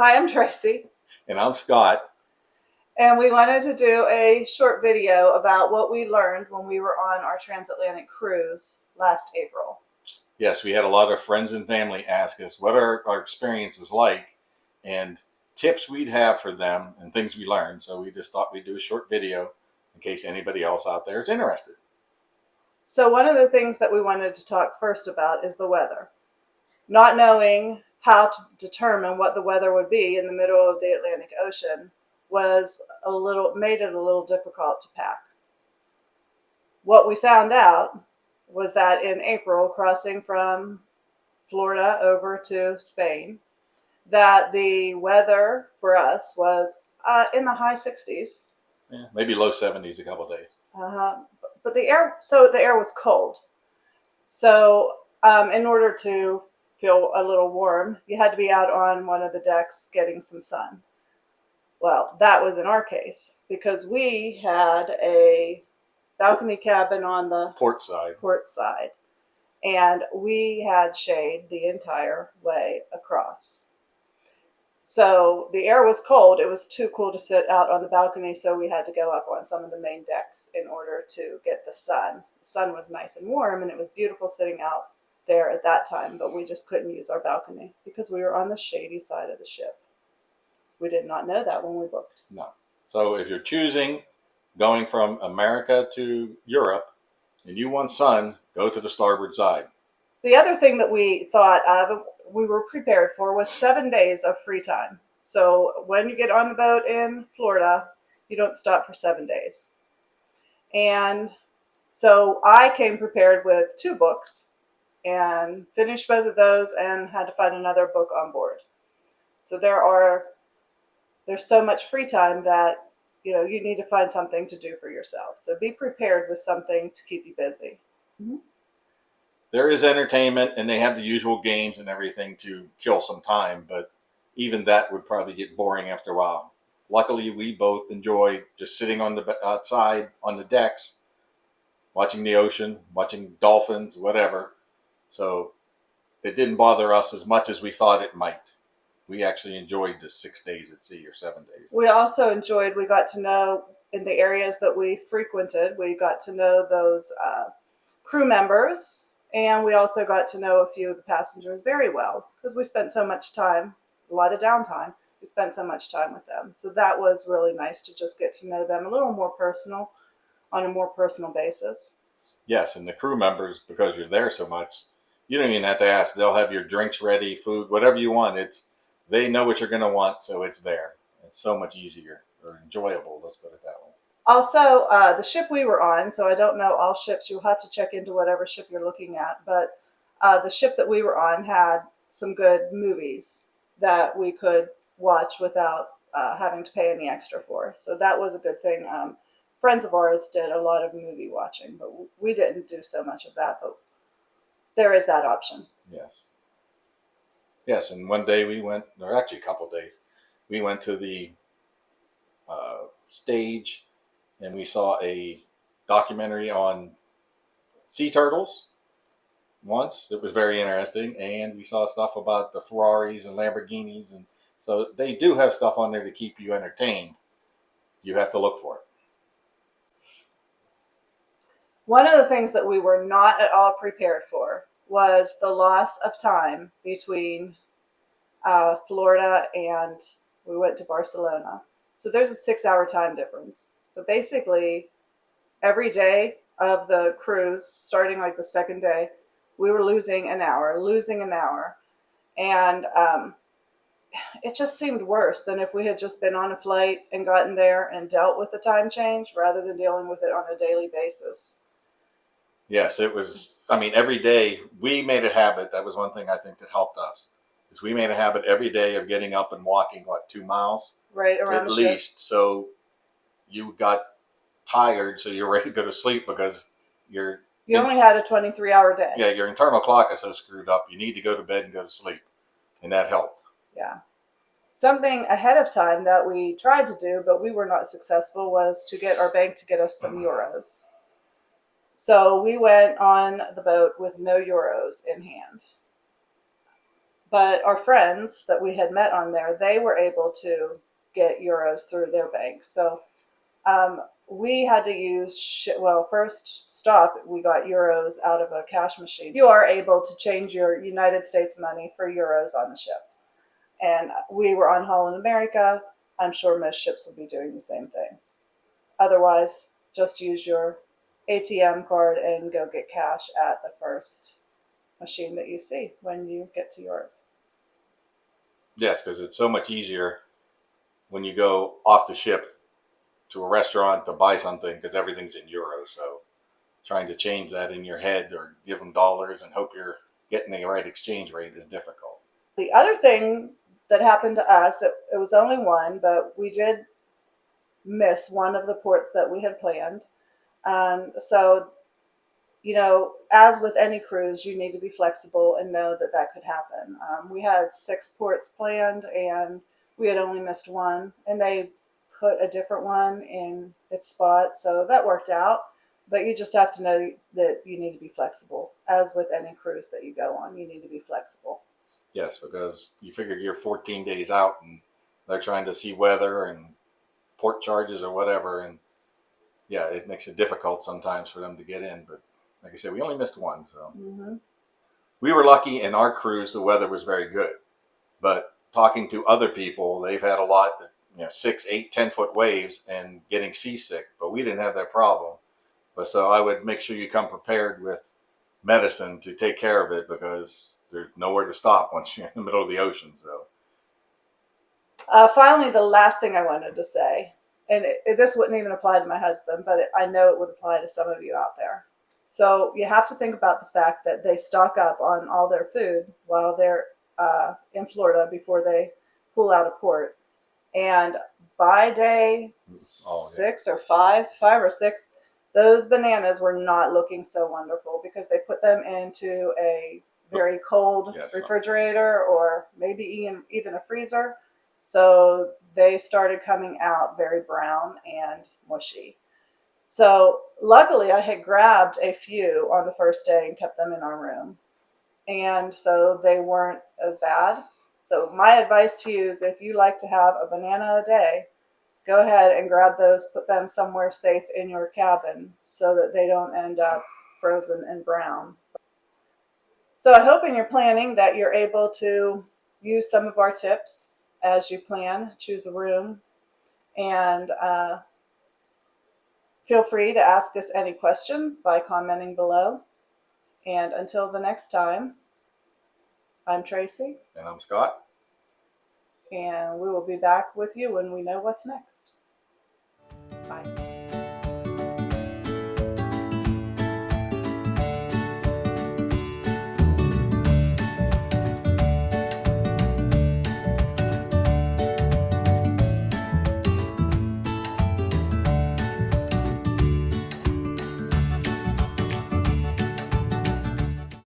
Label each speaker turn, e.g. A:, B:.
A: Hi, I'm Tracy,
B: And I'm Scott.
A: and we wanted to do a short video about what we learned when we were on our transatlantic cruise last April.
B: Yes, we had a lot of friends and family ask us what our experience was like and tips we'd have for them and things we learned. So we just thought we'd do a short video in case anybody else out there is interested.
A: So, one of the things that we wanted to talk first about is the weather. Not knowing how to determine what the weather would be in the middle of the Atlantic Ocean made it a little difficult to pack. What we found out was that in April, crossing from Florida over to Spain, that the weather for us was in the high 60s.
B: Yeah, maybe low 70s a couple of days.
A: But the air was cold. So in order to feel a little warm, you had to be out on one of the decks getting some sun. Well, that was in our case because we had a balcony cabin on the
B: Port side.
A: And we had shade the entire way across. So the air was cold. It was too cool to sit out on the balcony, so we had to go up on some of the main decks in order to get the sun. The sun was nice and warm, and it was beautiful sitting out there at that time, but we just couldn't use our balcony because we were on the shady side of the ship. We did not know that when we booked.
B: No. So if you're choosing going from America to Europe and you want sun, go to the starboard side.
A: The other thing that we thought of, we were prepared for, was 7 days of free time. So when you get on the boat in Florida, you don't stop for 7 days. And so I came prepared with 2 books and finished both of those and had to find another book on board. So there's so much free time that you need to find something to do for yourself. So be prepared with something to keep you busy. Mm-hmm.
B: There is entertainment and they have the usual games and everything to kill some time, but even that would probably get boring after a while. Luckily, we both enjoy just sitting on the outside on the decks, watching the ocean, watching dolphins, whatever. So it didn't bother us as much as we thought it might. We actually enjoyed the 6 days at sea or 7 days.
A: We got to know in the areas that we frequented, we got to know those crew members, and we also got to know a few of the passengers very well because we spent so much time, a lot of downtime. We spent so much time with them. So that was really nice to just get to know them a little more personal, on a more personal basis.
B: Yes, and the crew members, because you're there so much, you don't even have to ask. They'll have your drinks ready, food, whatever you want. They know what you're going to want, so it's there. It's so much easier or enjoyable. Let's put it that way.
A: Also, the ship we were on, so I don't know all ships. You'll have to check into whatever ship you're looking at. But the ship that we were on had some good movies that we could watch without having to pay any extra for. So that was a good thing. Friends of ours did a lot of movie watching, but we didn't do so much of that. But there is that option.
B: Yes. Yes, and one day we went, or actually a couple of days, we went to the stage and we saw a documentary on sea turtles once. It was very interesting, and we saw stuff about the Ferraris and Lamborghinis, and so they do have stuff on there to keep you entertained. You have to look for it.
A: One of the things that we were not at all prepared for was the loss of time between Florida and we went to Barcelona. So there's a 6-hour time difference. So basically, every day of the cruise, starting like the second day, we were losing an hour. And it just seemed worse than if we had just been on a flight and gotten there and dealt with the time change rather than dealing with it on a daily basis.
B: Yes, it was. I mean, every day we made a habit. That was one thing I think that helped us. Is we made a habit every day of getting up and walking, 2 miles?
A: Right around
B: at least. So you got tired, so you're ready to go to sleep because
A: you only had a 23-hour day.
B: Yeah, your internal clock is so screwed up. You need to go to bed and go to sleep, and that helped.
A: Yeah. Something ahead of time that we tried to do, but we were not successful, was to get our bank to get us some euros. So we went on the boat with no euros in hand. But our friends that we had met on there, they were able to get euros through their bank. So we had to use, well, first stop, we got euros out of a cash machine. You are able to change your United States money for euros on the ship. And we were on Holland America. I'm sure most ships will be doing the same thing. Otherwise, just use your ATM card and go get cash at the first machine that you see when you get to Europe.
B: Yes, because it's so much easier when you go off the ship to a restaurant to buy something because everything's in euros. So trying to change that in your head or give them dollars and hope you're getting the right exchange rate is difficult.
A: The other thing that happened to us, it was only one, but we did miss one of the ports that we had planned. So, as with any cruise, you need to be flexible and know that that could happen. We had 6 ports planned and we had only missed one, and they put a different one in its spot. So that worked out. But you just have to know that you need to be flexible. As with any cruise that you go on, you need to be flexible.
B: Yes, because you figure you're 14 days out and they're trying to see weather and port charges or whatever. And yeah, it makes it difficult sometimes for them to get in. But like I said, we only missed one. So we were lucky in our cruise, the weather was very good. But talking to other people, they've had a lot that, 6, 8, 10-foot waves and getting seasick, but we didn't have that problem. But so I would make sure you come prepared with medicine to take care of it because there's nowhere to stop once you're in the middle of the ocean. So
A: finally, the last thing I wanted to say, and this wouldn't even apply to my husband, but I know it would apply to some of you out there. So you have to think about the fact that they stock up on all their food while they're in Florida before they pull out of port. And by day 6 or 5 or 6, those bananas were not looking so wonderful because they put them into a very cold refrigerator or maybe even a freezer. So they started coming out very brown and mushy. So luckily I had grabbed a few on the first day and kept them in our room. And so they weren't as bad. So my advice to you is if you like to have a banana a day, go ahead and grab those, put them somewhere safe in your cabin so that they don't end up frozen and brown. So I hope in your planning that you're able to use some of our tips as you plan, choose a room, and feel free to ask us any questions by commenting below. And until the next time, I'm Tracy.
B: And I'm Scott.
A: And we will be back with you when we know what's next. Bye.